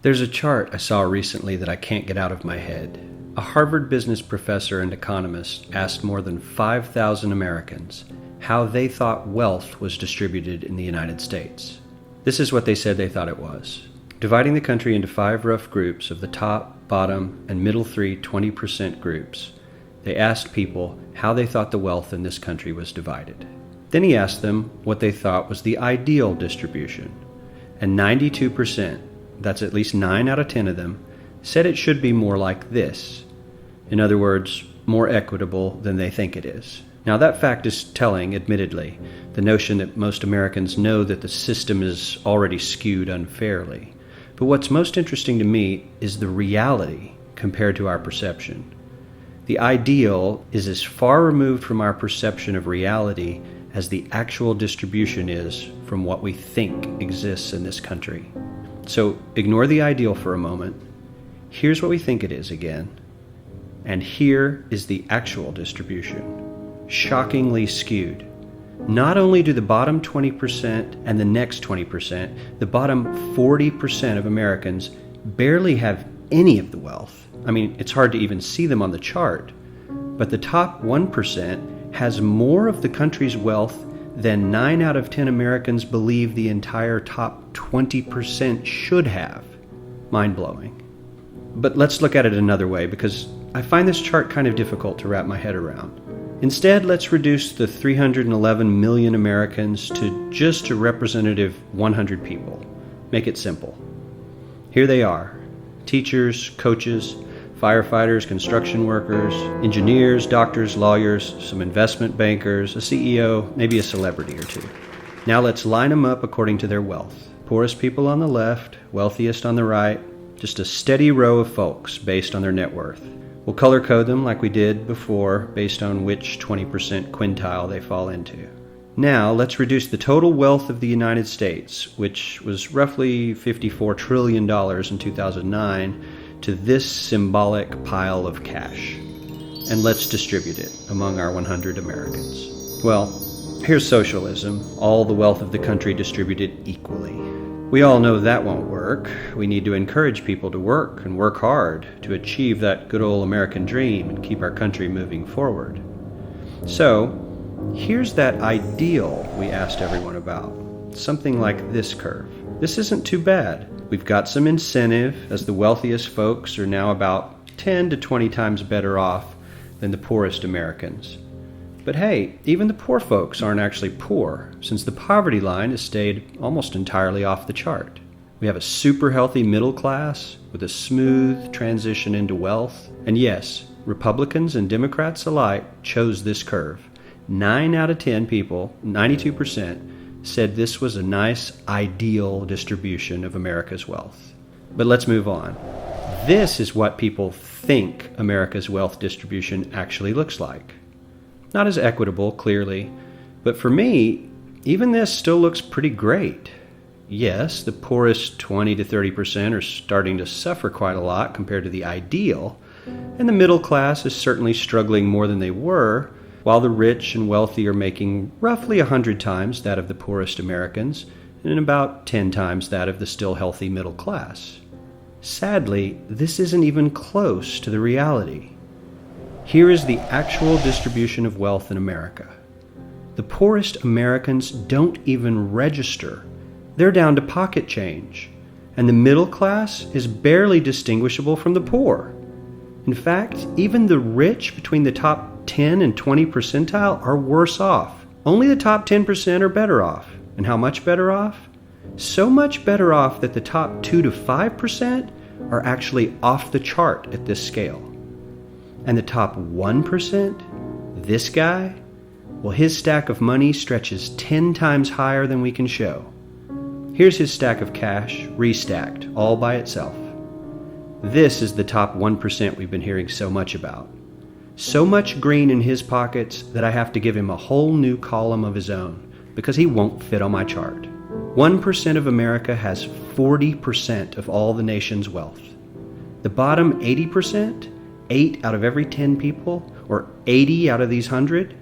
There's a chart I saw recently that I can't get out of my head. A Harvard business professor and economist asked more than 5,000 Americans how they thought wealth was distributed in the United States. This is what they said they thought it was. Dividing the country into 5 rough groups of the top, bottom, and middle 3 20% groups, they asked people how they thought the wealth in this country was divided. Then he asked them what they thought was the ideal distribution, and 92%, that's at least 9 out of 10 of them, said it should be more like this. In other words, more equitable than they think it is. Now that fact is telling, admittedly, the notion that most Americans know that the system is already skewed unfairly. But what's most interesting to me is the reality compared to our perception. The ideal is as far removed from our perception of reality as the actual distribution is from what we think exists in this country. So ignore the ideal for a moment. Here's what we think it is again. And here is the actual distribution. Shockingly skewed. Not only do the bottom 20% and the next 20%, the bottom 40% of Americans barely have any of the wealth. I mean, it's hard to even see them on the chart. But the top 1% has more of the country's wealth than 9 out of 10 Americans believe the entire top 20% should have. Mind-blowing. But let's look at it another way, because I find this chart kind of difficult to wrap my head around. Instead, let's reduce the 311 million Americans to just a representative 100 people. Make it simple. Here they are: teachers, coaches, firefighters, construction workers, engineers, doctors, lawyers, some investment bankers, a CEO, maybe a celebrity or two. Now let's line them up according to their wealth. Poorest people on the left, wealthiest on the right, just a steady row of folks based on their net worth. We'll color code them like we did before based on which 20% quintile they fall into. Now let's reduce the total wealth of the United States, which was roughly $54 trillion in 2009, to this symbolic pile of cash. And let's distribute it among our 100 Americans. Well, here's socialism, all the wealth of the country distributed equally. We all know that won't work. We need to encourage people to work and work hard to achieve that good old American dream and keep our country moving forward. So, here's that ideal we asked everyone about. Something like this curve. This isn't too bad. We've got some incentive, as the wealthiest folks are now about 10 to 20 times better off than the poorest Americans. But hey, even the poor folks aren't actually poor, since the poverty line has stayed almost entirely off the chart. We have a super healthy middle class with a smooth transition into wealth. And yes, Republicans and Democrats alike chose this curve. 9 out of 10 people, 92%, said this was a nice, ideal distribution of America's wealth. But let's move on. This is what people think America's wealth distribution actually looks like. Not as equitable, clearly, but for me, even this still looks pretty great. Yes, the poorest 20 to 30% are starting to suffer quite a lot compared to the ideal, and the middle class is certainly struggling more than they were, while the rich and wealthy are making roughly 100 times that of the poorest Americans and about 10 times that of the still healthy middle class. Sadly, this isn't even close to the reality. Here is the actual distribution of wealth in America. The poorest Americans don't even register. They're down to pocket change, and the middle class is barely distinguishable from the poor. In fact, even the rich between the top 10 and 20 percentile are worse off. Only the top 10% are better off. And how much better off? So much better off that the top 2 to 5% are actually off the chart at this scale. And the top 1%, this guy, well, his stack of money stretches 10 times higher than we can show. Here's his stack of cash, restacked, all by itself. This is the top 1% we've been hearing so much about. So much green in his pockets that I have to give him a whole new column of his own, because he won't fit on my chart. 1% of America has 40% of all the nation's wealth. The bottom 80%, 8 out of every 10 people, or 80 out of these 100,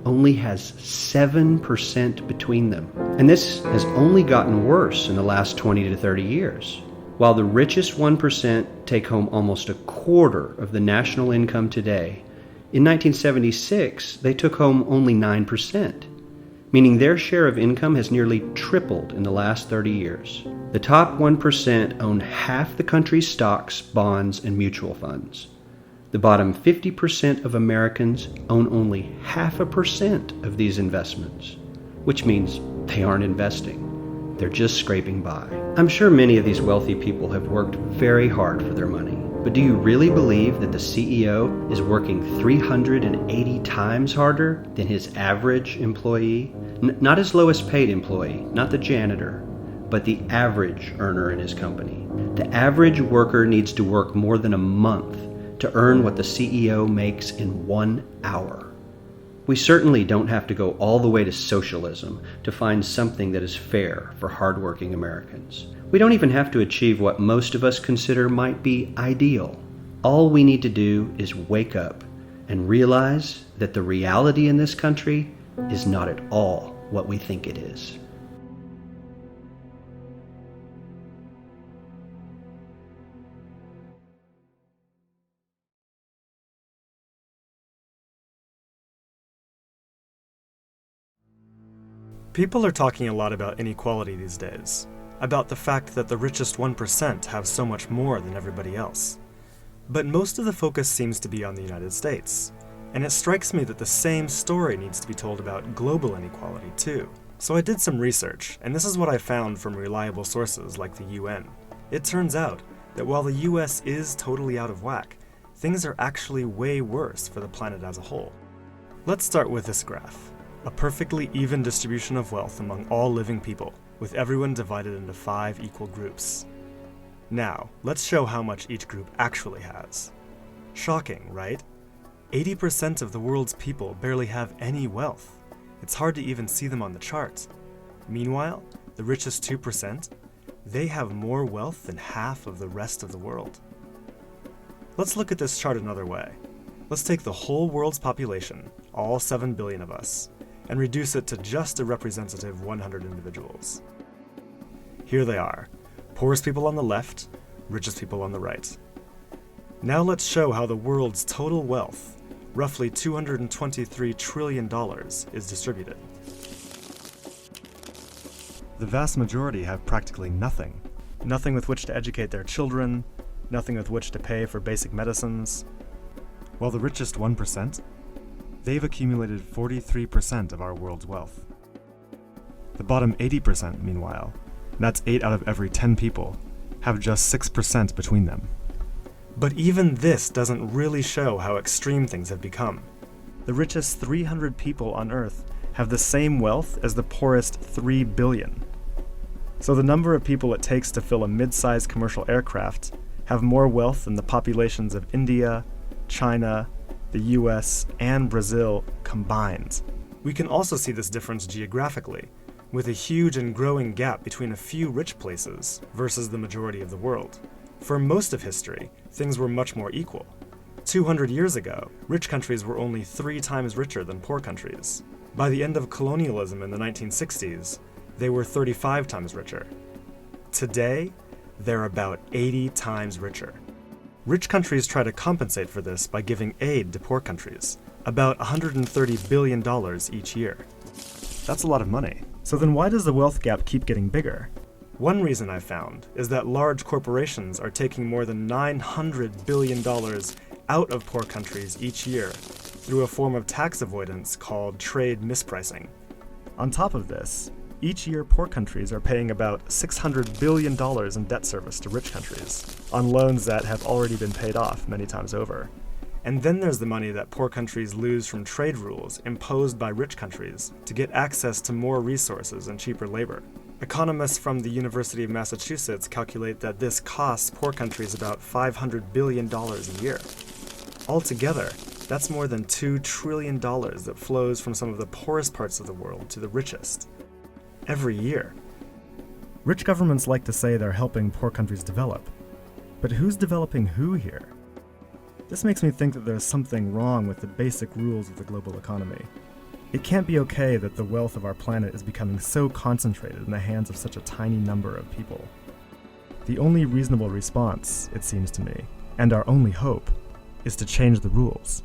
only has 7% between them. And this has only gotten worse in the last 20 to 30 years. While the richest 1% take home almost a quarter of the national income today, in 1976 they took home only 9%, meaning their share of income has nearly tripled in the last 30 years. The top 1% own half the country's stocks, bonds, and mutual funds. The bottom 50% of Americans own only 0.5% of these investments, which means they aren't investing. They're just scraping by. I'm sure many of these wealthy people have worked very hard for their money, but do you really believe that the CEO is working 380 times harder than his average employee? Not his lowest paid employee, not the janitor, but the average earner in his company. The average worker needs to work more than a month to earn what the CEO makes in 1 hour. We certainly don't have to go all the way to socialism to find something that is fair for hardworking Americans. We don't even have to achieve what most of us consider might be ideal. All we need to do is wake up and realize that the reality in this country is not at all what we think it is. People are talking a lot about inequality these days, about the fact that the richest 1% have so much more than everybody else. But most of the focus seems to be on the United States, and it strikes me that the same story needs to be told about global inequality too. So I did some research, and this is what I found from reliable sources like the UN. It turns out that while the US is totally out of whack, things are actually way worse for the planet as a whole. Let's start with this graph. A perfectly even distribution of wealth among all living people, with everyone divided into 5 equal groups. Now, let's show how much each group actually has. Shocking, right? 80% of the world's people barely have any wealth. It's hard to even see them on the chart. Meanwhile, the richest 2%, they have more wealth than half of the rest of the world. Let's look at this chart another way. Let's take the whole world's population, all 7 billion of us, and reduce it to just a representative 100 individuals. Here they are, poorest people on the left, richest people on the right. Now let's show how the world's total wealth, roughly $223 trillion, is distributed. The vast majority have practically nothing. Nothing with which to educate their children, nothing with which to pay for basic medicines. While the richest 1%, they've accumulated 43% of our world's wealth. The bottom 80%, meanwhile, that's 8 out of every 10 people, have just 6% between them. But even this doesn't really show how extreme things have become. The richest 300 people on Earth have the same wealth as the poorest 3 billion. So the number of people it takes to fill a mid-sized commercial aircraft have more wealth than the populations of India, China, the US, and Brazil combined. We can also see this difference geographically, with a huge and growing gap between a few rich places versus the majority of the world. For most of history, things were much more equal. 200 years ago, rich countries were only 3 times richer than poor countries. By the end of colonialism in the 1960s, they were 35 times richer. Today, they're about 80 times richer. Rich countries try to compensate for this by giving aid to poor countries, about $130 billion each year. That's a lot of money. So then why does the wealth gap keep getting bigger? One reason I found is that large corporations are taking more than $900 billion out of poor countries each year through a form of tax avoidance called trade mispricing. On top of this, each year poor countries are paying about $600 billion in debt service to rich countries, on loans that have already been paid off many times over. And then there's the money that poor countries lose from trade rules imposed by rich countries to get access to more resources and cheaper labor. Economists from the University of Massachusetts calculate that this costs poor countries about $500 billion a year. Altogether, that's more than $2 trillion that flows from some of the poorest parts of the world to the richest. Every year. Rich governments like to say they're helping poor countries develop. But who's developing who here? This makes me think that there's something wrong with the basic rules of the global economy. It can't be okay that the wealth of our planet is becoming so concentrated in the hands of such a tiny number of people. The only reasonable response, it seems to me, and our only hope, is to change the rules.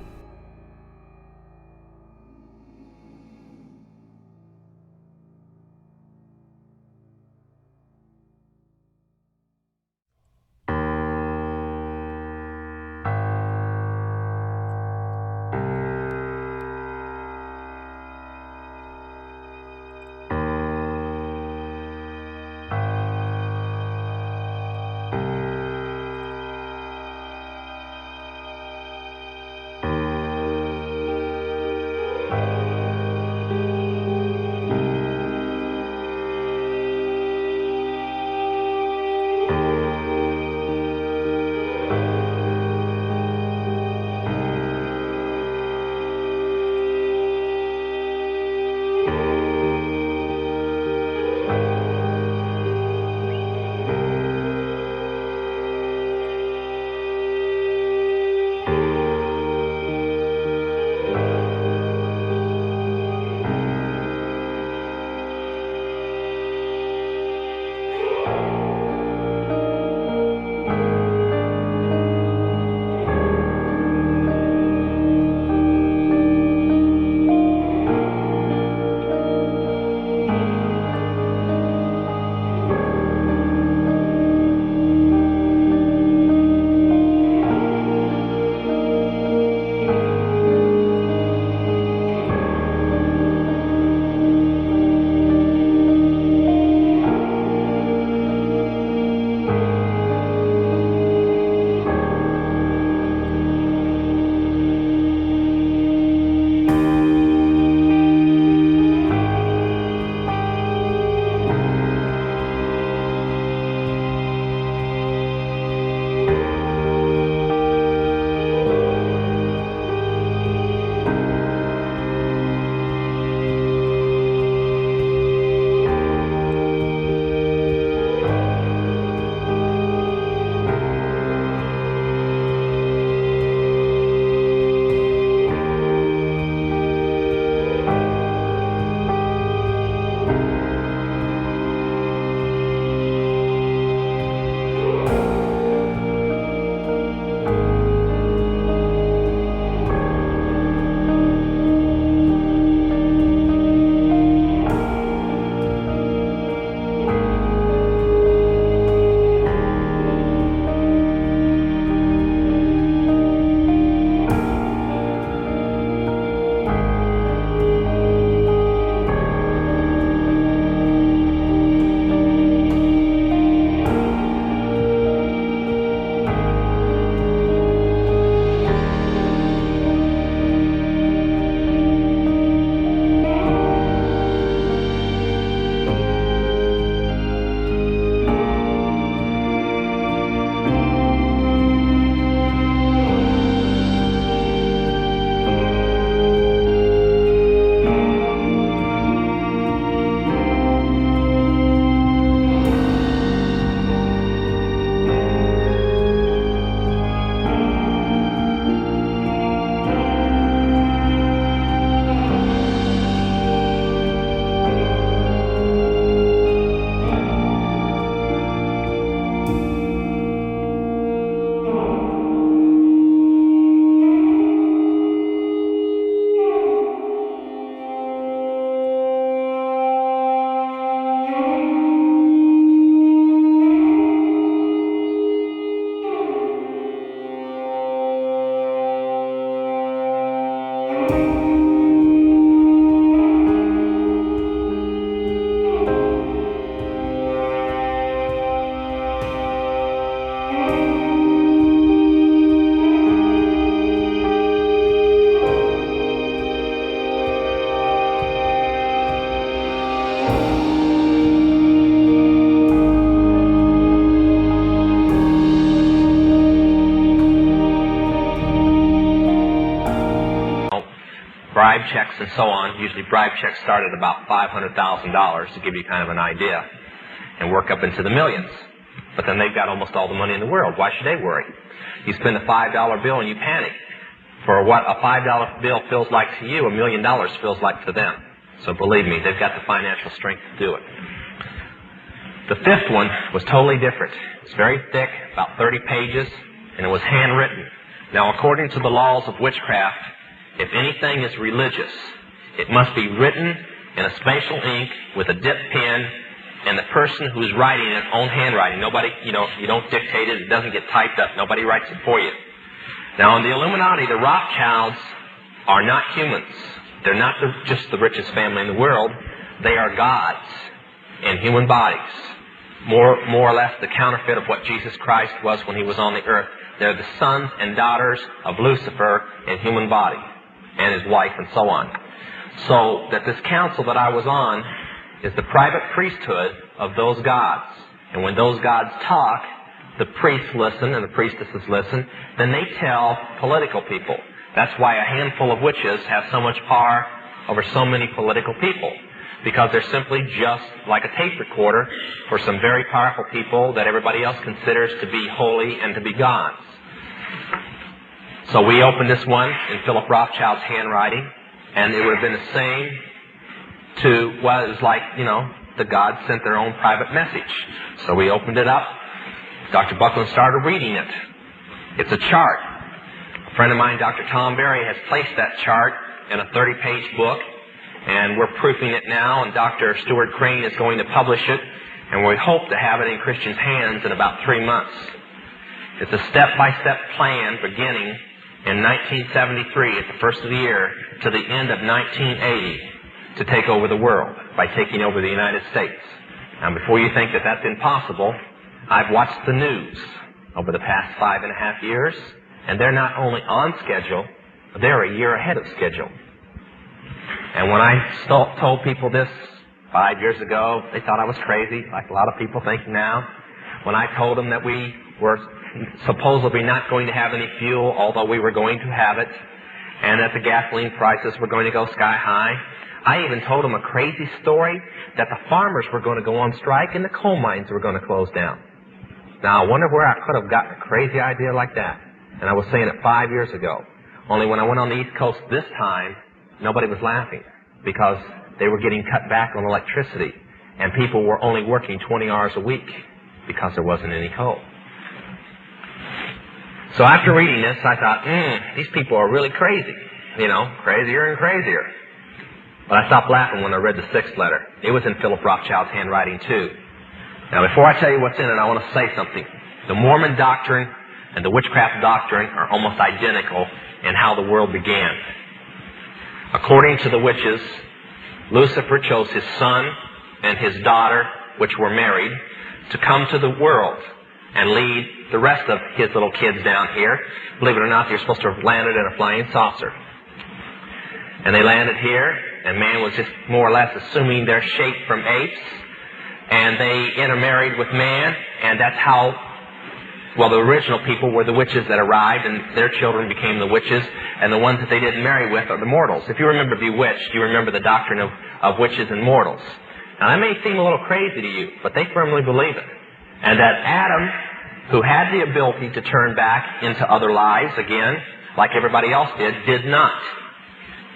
bribe checks and so on. Usually bribe checks start at about $500,000 to give you kind of an idea and work up into the millions. But then they've got almost all the money in the world. Why should they worry? You spend a $5 bill and you panic. For what a $5 bill feels like to you, $1 million feels like to them. So believe me, they've got the financial strength to do it. The fifth one was totally different. It's very thick, about 30 pages, and it was handwritten. Now, according to the laws of witchcraft, if anything is religious, it must be written in a special ink with a dip pen, and the person who's writing it, own handwriting. Nobody, you don't dictate it. It doesn't get typed up. Nobody writes it for you. Now, in the Illuminati, the Rothschilds are not humans. They're not just the richest family in the world. They are gods in human bodies. More or less the counterfeit of what Jesus Christ was when he was on the earth. They're the sons and daughters of Lucifer in human body, and his wife, and so on. So that this council that I was on is the private priesthood of those gods. And when those gods talk, the priests listen and the priestesses listen. Then they tell political people. That's why a handful of witches have so much power over so many political people. Because they're simply just like a tape recorder for some very powerful people that everybody else considers to be holy and to be gods. So we opened this one in Philip Rothschild's handwriting, and it would have been the same to, well, it was like, the gods sent their own private message. So we opened it up. Dr. Buckland started reading it. It's a chart. A friend of mine, Dr. Tom Berry, has placed that chart in a 30-page book, and we're proofing it now, and Dr. Stuart Crane is going to publish it, and we hope to have it in Christians' hands in about 3 months. It's a step-by-step plan beginning in 1973, at the first of the year, to the end of 1980, to take over the world by taking over the United States. Now, before you think that that's impossible, I've watched the news over the past 5.5 years, and they're not only on schedule, they're a year ahead of schedule. And when I told people this 5 years ago, they thought I was crazy, like a lot of people think now. When I told them that we were supposedly not going to have any fuel, although we were going to have it, and that the gasoline prices were going to go sky high, I even told them a crazy story that the farmers were going to go on strike and the coal mines were going to close down. Now, I wonder where I could have gotten a crazy idea like that. And I was saying it 5 years ago. Only when I went on the East Coast this time, nobody was laughing because they were getting cut back on electricity, and people were only working 20 hours a week because there wasn't any coal. So after reading this, I thought, these people are really crazy. Crazier and crazier. But I stopped laughing when I read the sixth letter. It was in Philip Rothschild's handwriting, too. Now, before I tell you what's in it, I want to say something. The Mormon doctrine and the witchcraft doctrine are almost identical in how the world began. According to the witches, Lucifer chose his son and his daughter, which were married, to come to the world and lead the rest of his little kids down here. Believe it or not, you're supposed to have landed in a flying saucer. And they landed here, and man was just more or less assuming their shape from apes, and they intermarried with man, and that's how, the original people were the witches that arrived, and their children became the witches, and the ones that they didn't marry with are the mortals. If you remember Bewitched, you remember the doctrine of witches and mortals. Now, that may seem a little crazy to you, but they firmly believe it. And that Adam, who had the ability to turn back into other lives again, like everybody else did not.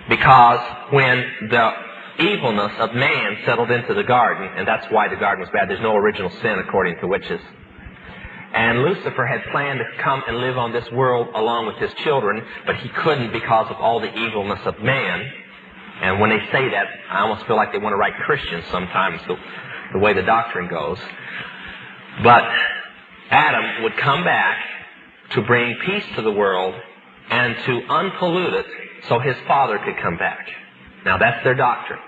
Because when the evilness of man settled into the garden, and that's why the garden was bad, there's no original sin according to witches. And Lucifer had planned to come and live on this world along with his children, but he couldn't because of all the evilness of man. And when they say that, I almost feel like they want to write Christians sometimes, the way the doctrine goes. But Adam would come back to bring peace to the world and to unpollute it so his father could come back. Now that's their doctrine.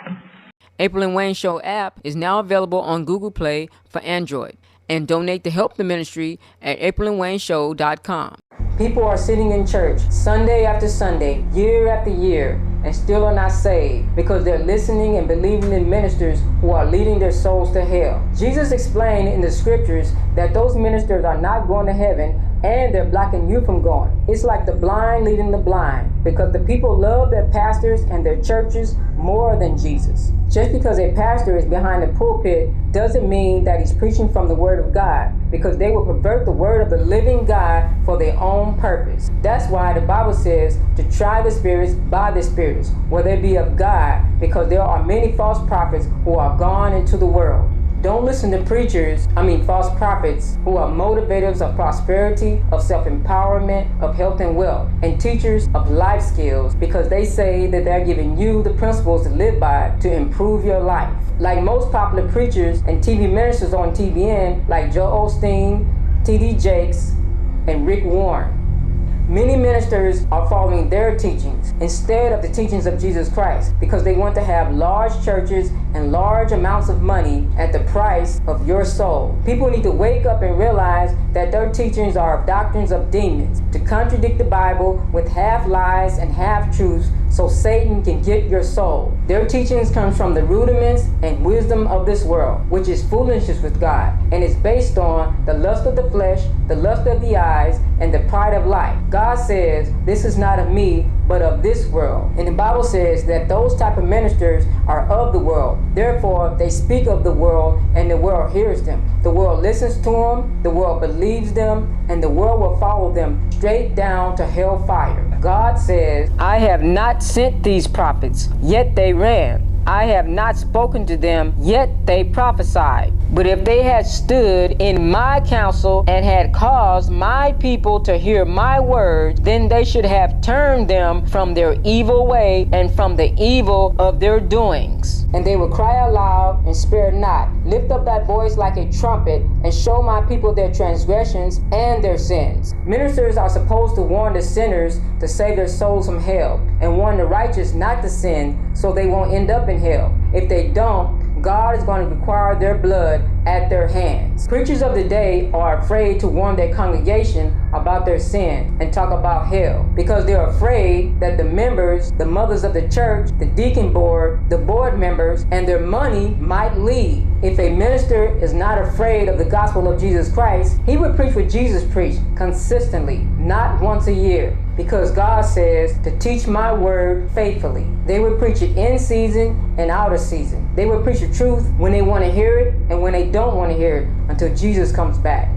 April and Wayne Show app is now available on Google Play for Android. And donate to help the ministry at aprilandwayneshow.com. People are sitting in church Sunday after Sunday, year after year, and still are not saved because they're listening and believing in ministers who are leading their souls to hell. Jesus explained in the scriptures that those ministers are not going to heaven and they're blocking you from going. It's like the blind leading the blind because the people love their pastors and their churches more than Jesus. Just because a pastor is behind the pulpit doesn't mean that he's preaching from the Word of God, because they will pervert the Word of the living God for their own purpose. That's why the Bible says to try the spirits by the spirits, whether they be of God, because there are many false prophets who are gone into the world. Don't listen to false prophets who are motivators of prosperity, of self-empowerment, of health and wealth, and teachers of life skills, because they say that they're giving you the principles to live by to improve your life. Like most popular preachers and TV ministers on TBN, like Joel Osteen, T.D. Jakes, and Rick Warren. Many ministers are following their teachings instead of the teachings of Jesus Christ because they want to have large churches and large amounts of money at the price of your soul. People need to wake up and realize that their teachings are doctrines of demons to contradict the Bible with half lies and half truths so Satan can get your soul. Their teachings come from the rudiments and wisdom of this world, which is foolishness with God, and is based on the lust of the flesh, the lust of the eyes, and the pride of life. God says, this is not of me, but of this world. And the Bible says that those type of ministers are of the world. Therefore, they speak of the world, and the world hears them. The world listens to them, the world believes them, and the world will follow them straight down to hellfire. God says, I have not sent these prophets, yet they ran. I have not spoken to them, yet they prophesied. But if they had stood in my counsel and had caused my people to hear my words, then they should have turned them from their evil way and from the evil of their doings. And they will cry aloud and spare not. Lift up thy voice like a trumpet and show my people their transgressions and their sins. Ministers are supposed to warn the sinners to save their souls from hell, and warn the righteous not to sin so they won't end up in hell. If they don't, God is going to require their blood at their hands. Preachers of the day are afraid to warn their congregation about their sin and talk about hell because they're afraid that the members, the mothers of the church, the deacon board, the board members, and their money might leave. If a minister is not afraid of the gospel of Jesus Christ, he would preach what Jesus preached consistently, not once a year. Because God says to teach my word faithfully. They would preach it in season and out of season. They would preach the truth when they want to hear it and when they don't want to hear it until Jesus comes back.